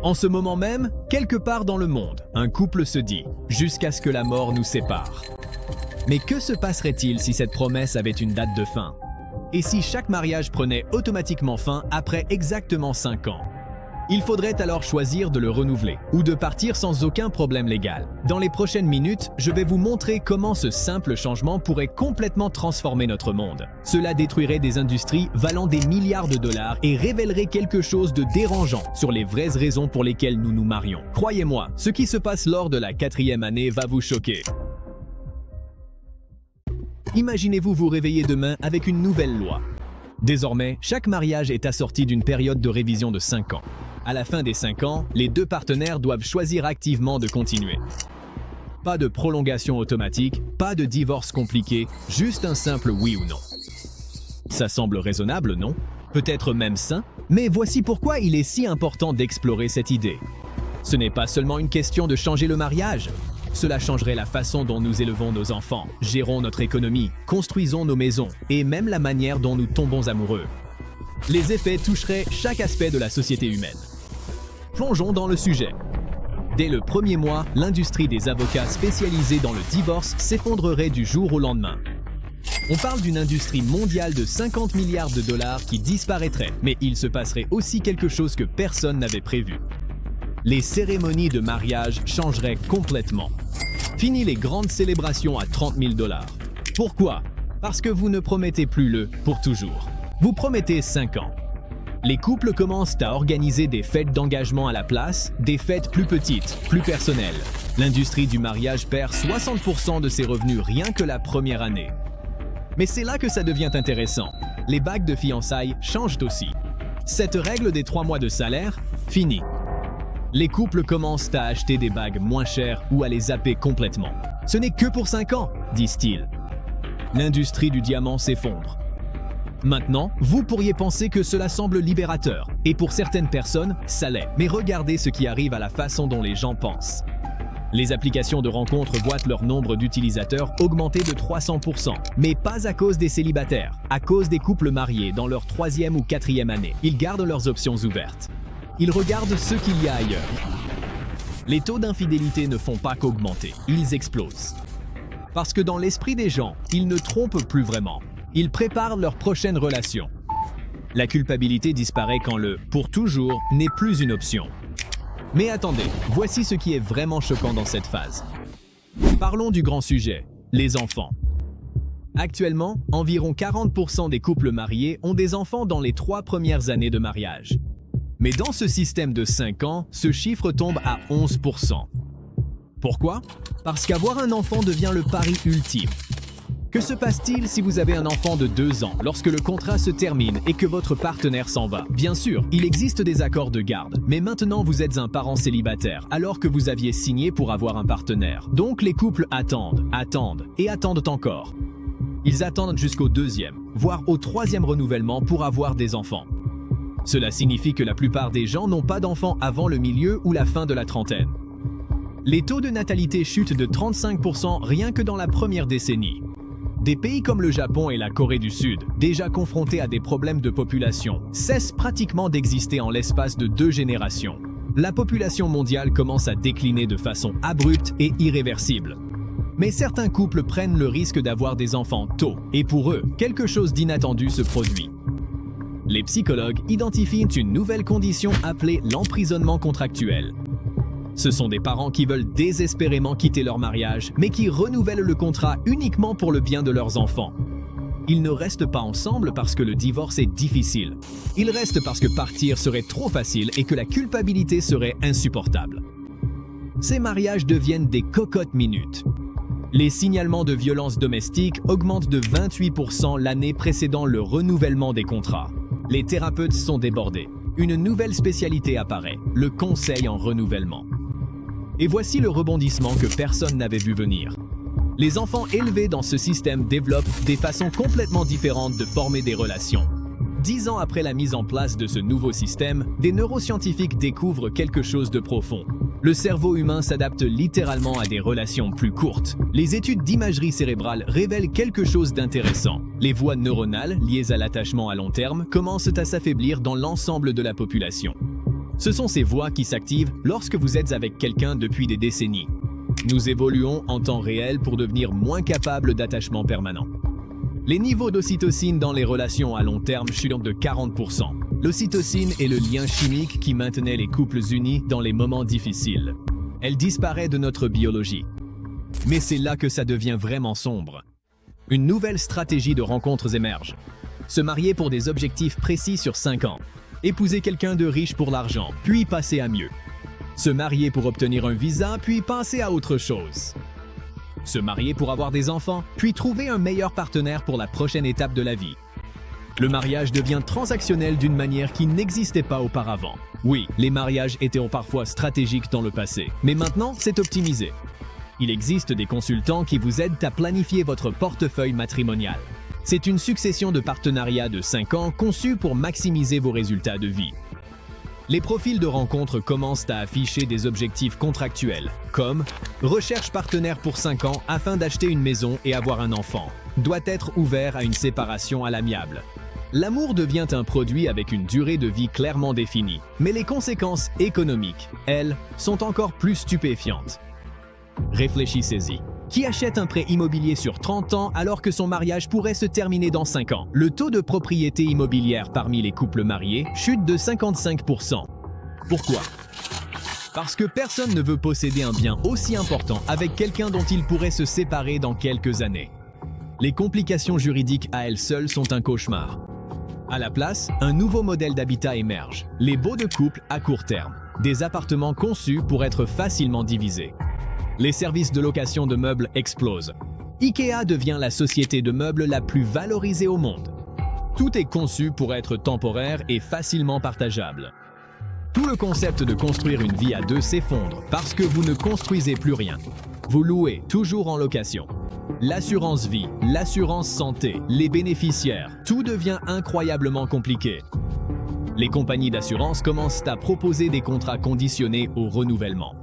En ce moment même, quelque part dans le monde, un couple se dit « jusqu'à ce que la mort nous sépare ». Mais que se passerait-il si cette promesse avait une date de fin? Et si chaque mariage prenait automatiquement fin après exactement 5 ans? Il faudrait alors choisir de le renouveler ou de partir sans aucun problème légal. Dans les prochaines minutes, je vais vous montrer comment ce simple changement pourrait complètement transformer notre monde. Cela détruirait des industries valant des milliards de dollars et révélerait quelque chose de dérangeant sur les vraies raisons pour lesquelles nous nous marions. Croyez-moi, ce qui se passe lors de la 4e année va vous choquer. Imaginez-vous vous réveiller demain avec une nouvelle loi. Désormais, chaque mariage est assorti d'une période de révision de 5 ans. À la fin des 5 ans, les deux partenaires doivent choisir activement de continuer. Pas de prolongation automatique, pas de divorce compliqué, juste un simple oui ou non. Ça semble raisonnable, non? Peut-être même sain? Mais voici pourquoi il est si important d'explorer cette idée. Ce n'est pas seulement une question de changer le mariage. Cela changerait la façon dont nous élevons nos enfants, gérons notre économie, construisons nos maisons et même la manière dont nous tombons amoureux. Les effets toucheraient chaque aspect de la société humaine. Plongeons dans le sujet. Dès le premier mois, l'industrie des avocats spécialisés dans le divorce s'effondrerait du jour au lendemain. On parle d'une industrie mondiale de 50 milliards de dollars qui disparaîtrait, mais il se passerait aussi quelque chose que personne n'avait prévu. Les cérémonies de mariage changeraient complètement. Fini les grandes célébrations à 30 000 dollars. Pourquoi? Parce que vous ne promettez plus le « pour toujours ». Vous promettez 5 ans. Les couples commencent à organiser des fêtes d'engagement à la place, des fêtes plus petites, plus personnelles. L'industrie du mariage perd 60% de ses revenus rien que la première année. Mais c'est là que ça devient intéressant. Les bagues de fiançailles changent aussi. Cette règle des 3 mois de salaire, fini. Les couples commencent à acheter des bagues moins chères ou à les zapper complètement. Ce n'est que pour 5 ans, disent-ils. L'industrie du diamant s'effondre. Maintenant, vous pourriez penser que cela semble libérateur, et pour certaines personnes, ça l'est. Mais regardez ce qui arrive à la façon dont les gens pensent. Les applications de rencontres voient leur nombre d'utilisateurs augmenter de 300%, mais pas à cause des célibataires, à cause des couples mariés dans leur 3e ou 4e année. Ils gardent leurs options ouvertes. Ils regardent ce qu'il y a ailleurs. Les taux d'infidélité ne font pas qu'augmenter, ils explosent. Parce que dans l'esprit des gens, ils ne trompent plus vraiment. Ils préparent leur prochaine relation. La culpabilité disparaît quand le « pour toujours » n'est plus une option. Mais attendez, voici ce qui est vraiment choquant dans cette phase. Parlons du grand sujet, les enfants. Actuellement, environ 40% des couples mariés ont des enfants dans les 3 premières années de mariage. Mais dans ce système de 5 ans, ce chiffre tombe à 11%. Pourquoi? Parce qu'avoir un enfant devient le pari ultime. Que se passe-t-il si vous avez un enfant de 2 ans lorsque le contrat se termine et que votre partenaire s'en va? Bien sûr, il existe des accords de garde, mais maintenant vous êtes un parent célibataire alors que vous aviez signé pour avoir un partenaire. Donc les couples attendent, attendent et attendent encore. Ils attendent jusqu'au 2e, voire au 3e renouvellement pour avoir des enfants. Cela signifie que la plupart des gens n'ont pas d'enfants avant le milieu ou la fin de la trentaine. Les taux de natalité chutent de 35% rien que dans la première décennie. Des pays comme le Japon et la Corée du Sud, déjà confrontés à des problèmes de population, cessent pratiquement d'exister en l'espace de 2 générations. La population mondiale commence à décliner de façon abrupte et irréversible. Mais certains couples prennent le risque d'avoir des enfants tôt, et pour eux, quelque chose d'inattendu se produit. Les psychologues identifient une nouvelle condition appelée l'emprisonnement contractuel. Ce sont des parents qui veulent désespérément quitter leur mariage, mais qui renouvellent le contrat uniquement pour le bien de leurs enfants. Ils ne restent pas ensemble parce que le divorce est difficile. Ils restent parce que partir serait trop facile et que la culpabilité serait insupportable. Ces mariages deviennent des cocottes minutes. Les signalements de violences domestiques augmentent de 28% l'année précédant le renouvellement des contrats. Les thérapeutes sont débordés. Une nouvelle spécialité apparaît, le conseil en renouvellement. Et voici le rebondissement que personne n'avait vu venir. Les enfants élevés dans ce système développent des façons complètement différentes de former des relations. 10 ans après la mise en place de ce nouveau système, des neuroscientifiques découvrent quelque chose de profond. Le cerveau humain s'adapte littéralement à des relations plus courtes. Les études d'imagerie cérébrale révèlent quelque chose d'intéressant. Les voies neuronales liées à l'attachement à long terme commencent à s'affaiblir dans l'ensemble de la population. Ce sont ces voies qui s'activent lorsque vous êtes avec quelqu'un depuis des décennies. Nous évoluons en temps réel pour devenir moins capables d'attachement permanent. Les niveaux d'ocytocine dans les relations à long terme chutent de 40%. L'ocytocine est le lien chimique qui maintenait les couples unis dans les moments difficiles. Elle disparaît de notre biologie. Mais c'est là que ça devient vraiment sombre. Une nouvelle stratégie de rencontres émerge. Se marier pour des objectifs précis sur 5 ans. Épouser quelqu'un de riche pour l'argent, puis passer à mieux. Se marier pour obtenir un visa, puis passer à autre chose. Se marier pour avoir des enfants, puis trouver un meilleur partenaire pour la prochaine étape de la vie. Le mariage devient transactionnel d'une manière qui n'existait pas auparavant. Oui, les mariages étaient parfois stratégiques dans le passé, mais maintenant, c'est optimisé. Il existe des consultants qui vous aident à planifier votre portefeuille matrimonial. C'est une succession de partenariats de 5 ans conçus pour maximiser vos résultats de vie. Les profils de rencontres commencent à afficher des objectifs contractuels, comme « Recherche partenaire pour 5 ans afin d'acheter une maison et avoir un enfant. Doit être ouvert à une séparation à l'amiable. » L'amour devient un produit avec une durée de vie clairement définie, mais les conséquences économiques, elles, sont encore plus stupéfiantes. Réfléchissez-y. Qui achète un prêt immobilier sur 30 ans alors que son mariage pourrait se terminer dans 5 ans? Le taux de propriété immobilière parmi les couples mariés chute de 55%. Pourquoi? Parce que personne ne veut posséder un bien aussi important avec quelqu'un dont il pourrait se séparer dans quelques années. Les complications juridiques à elles seules sont un cauchemar. À la place, un nouveau modèle d'habitat émerge, les baux de couple à court terme, des appartements conçus pour être facilement divisés. Les services de location de meubles explosent. IKEA devient la société de meubles la plus valorisée au monde. Tout est conçu pour être temporaire et facilement partageable. Tout le concept de construire une vie à deux s'effondre parce que vous ne construisez plus rien. Vous louez toujours en location. L'assurance vie, l'assurance santé, les bénéficiaires, tout devient incroyablement compliqué. Les compagnies d'assurance commencent à proposer des contrats conditionnés au renouvellement.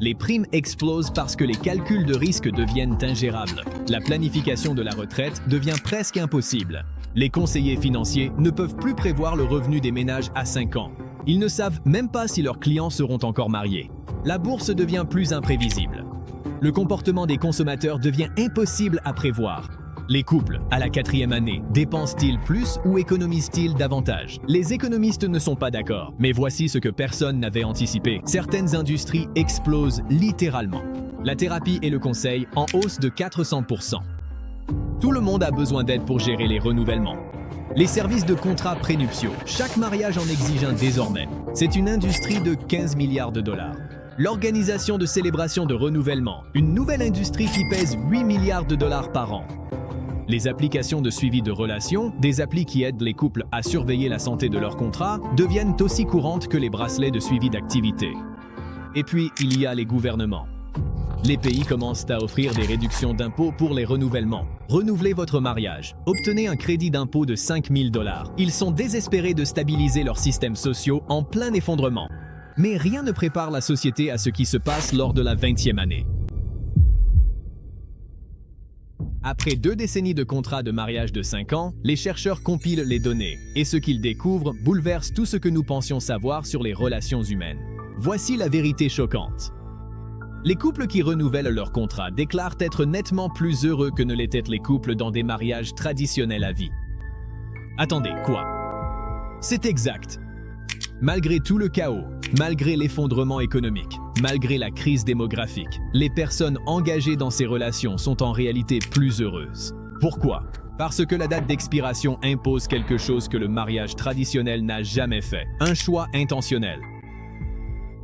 Les primes explosent parce que les calculs de risque deviennent ingérables. La planification de la retraite devient presque impossible. Les conseillers financiers ne peuvent plus prévoir le revenu des ménages à 5 ans. Ils ne savent même pas si leurs clients seront encore mariés. La bourse devient plus imprévisible. Le comportement des consommateurs devient impossible à prévoir. Les couples, à la 4e année, dépensent-ils plus ou économisent-ils davantage? Les économistes ne sont pas d'accord, mais voici ce que personne n'avait anticipé. Certaines industries explosent littéralement. La thérapie et le conseil en hausse de 400%. Tout le monde a besoin d'aide pour gérer les renouvellements. Les services de contrats prénuptiaux, chaque mariage en exige un désormais. C'est une industrie de 15 milliards de dollars. L'organisation de célébration de renouvellement, une nouvelle industrie qui pèse 8 milliards de dollars par an. Les applications de suivi de relations, des applis qui aident les couples à surveiller la santé de leur contrat, deviennent aussi courantes que les bracelets de suivi d'activité. Et puis, il y a les gouvernements. Les pays commencent à offrir des réductions d'impôts pour les renouvellements. Renouvelez votre mariage. Obtenez un crédit d'impôt de 5 000 $. Ils sont désespérés de stabiliser leurs systèmes sociaux en plein effondrement. Mais rien ne prépare la société à ce qui se passe lors de la 20e année. Après 2 décennies de contrats de mariage de 5 ans, les chercheurs compilent les données, et ce qu'ils découvrent bouleverse tout ce que nous pensions savoir sur les relations humaines. Voici la vérité choquante. Les couples qui renouvellent leur contrat déclarent être nettement plus heureux que ne l'étaient les couples dans des mariages traditionnels à vie. Attendez, quoi? C'est exact. Malgré tout le chaos, malgré l'effondrement économique, malgré la crise démographique, les personnes engagées dans ces relations sont en réalité plus heureuses. Pourquoi? Parce que la date d'expiration impose quelque chose que le mariage traditionnel n'a jamais fait, un choix intentionnel.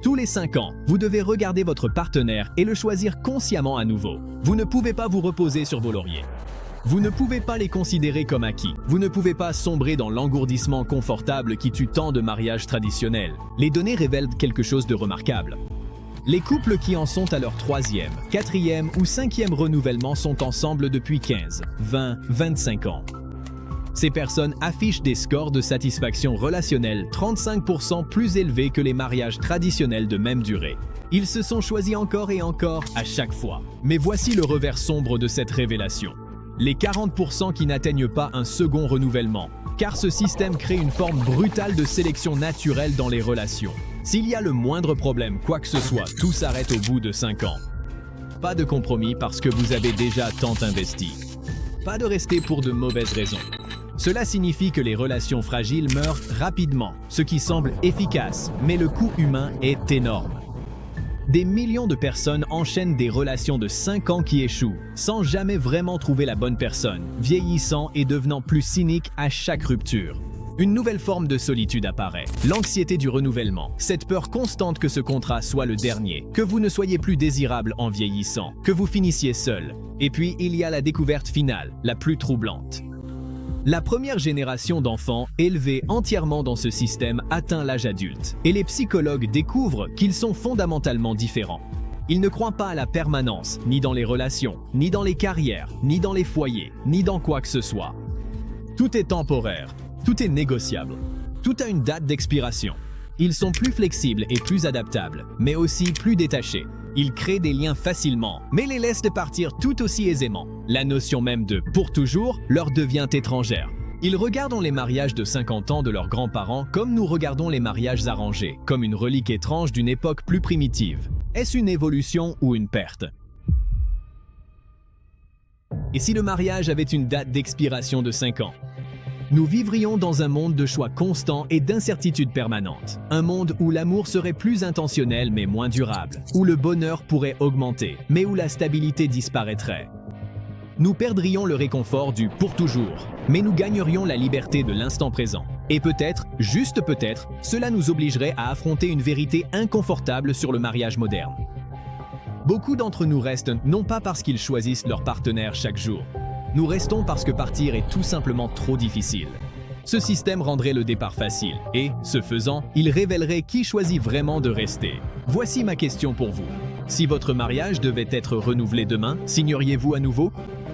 Tous les 5 ans, vous devez regarder votre partenaire et le choisir consciemment à nouveau. Vous ne pouvez pas vous reposer sur vos lauriers. Vous ne pouvez pas les considérer comme acquis. Vous ne pouvez pas sombrer dans l'engourdissement confortable qui tue tant de mariages traditionnels. Les données révèlent quelque chose de remarquable. Les couples qui en sont à leur 3e, 4e ou 5e renouvellement sont ensemble depuis 15, 20, 25 ans. Ces personnes affichent des scores de satisfaction relationnelle 35% plus élevés que les mariages traditionnels de même durée. Ils se sont choisis encore et encore à chaque fois. Mais voici le revers sombre de cette révélation. Les 40% qui n'atteignent pas un second renouvellement, car ce système crée une forme brutale de sélection naturelle dans les relations. S'il y a le moindre problème, quoi que ce soit, tout s'arrête au bout de 5 ans. Pas de compromis parce que vous avez déjà tant investi. Pas de rester pour de mauvaises raisons. Cela signifie que les relations fragiles meurent rapidement, ce qui semble efficace, mais le coût humain est énorme. Des millions de personnes enchaînent des relations de 5 ans qui échouent, sans jamais vraiment trouver la bonne personne, vieillissant et devenant plus cynique à chaque rupture. Une nouvelle forme de solitude apparaît, l'anxiété du renouvellement, cette peur constante que ce contrat soit le dernier, que vous ne soyez plus désirable en vieillissant, que vous finissiez seul. Et puis, il y a la découverte finale, la plus troublante. La première génération d'enfants élevés entièrement dans ce système atteint l'âge adulte, et les psychologues découvrent qu'ils sont fondamentalement différents. Ils ne croient pas à la permanence, ni dans les relations, ni dans les carrières, ni dans les foyers, ni dans quoi que ce soit. Tout est temporaire, tout est négociable, tout a une date d'expiration. Ils sont plus flexibles et plus adaptables, mais aussi plus détachés. Ils créent des liens facilement, mais les laissent partir tout aussi aisément. La notion même de « pour toujours » leur devient étrangère. Ils regardent les mariages de 50 ans de leurs grands-parents comme nous regardons les mariages arrangés, comme une relique étrange d'une époque plus primitive. Est-ce une évolution ou une perte? Et si le mariage avait une date d'expiration de 5 ans? Nous vivrions dans un monde de choix constants et d'incertitudes permanentes. Un monde où l'amour serait plus intentionnel mais moins durable, où le bonheur pourrait augmenter, mais où la stabilité disparaîtrait. Nous perdrions le réconfort du « pour toujours », mais nous gagnerions la liberté de l'instant présent. Et peut-être, juste peut-être, cela nous obligerait à affronter une vérité inconfortable sur le mariage moderne. Beaucoup d'entre nous restent non pas parce qu'ils choisissent leur partenaire chaque jour. Nous restons parce que partir est tout simplement trop difficile. Ce système rendrait le départ facile et, ce faisant, il révélerait qui choisit vraiment de rester. Voici ma question pour vous. Si votre mariage devait être renouvelé demain, signeriez-vous à nouveau?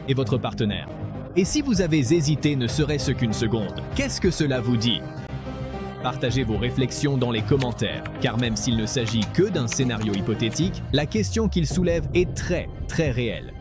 Et votre partenaire? Et si vous avez hésité ne serait-ce qu'une seconde, qu'est-ce que cela vous dit? Partagez vos réflexions dans les commentaires, car même s'il ne s'agit que d'un scénario hypothétique, la question qu'il soulève est très réelle.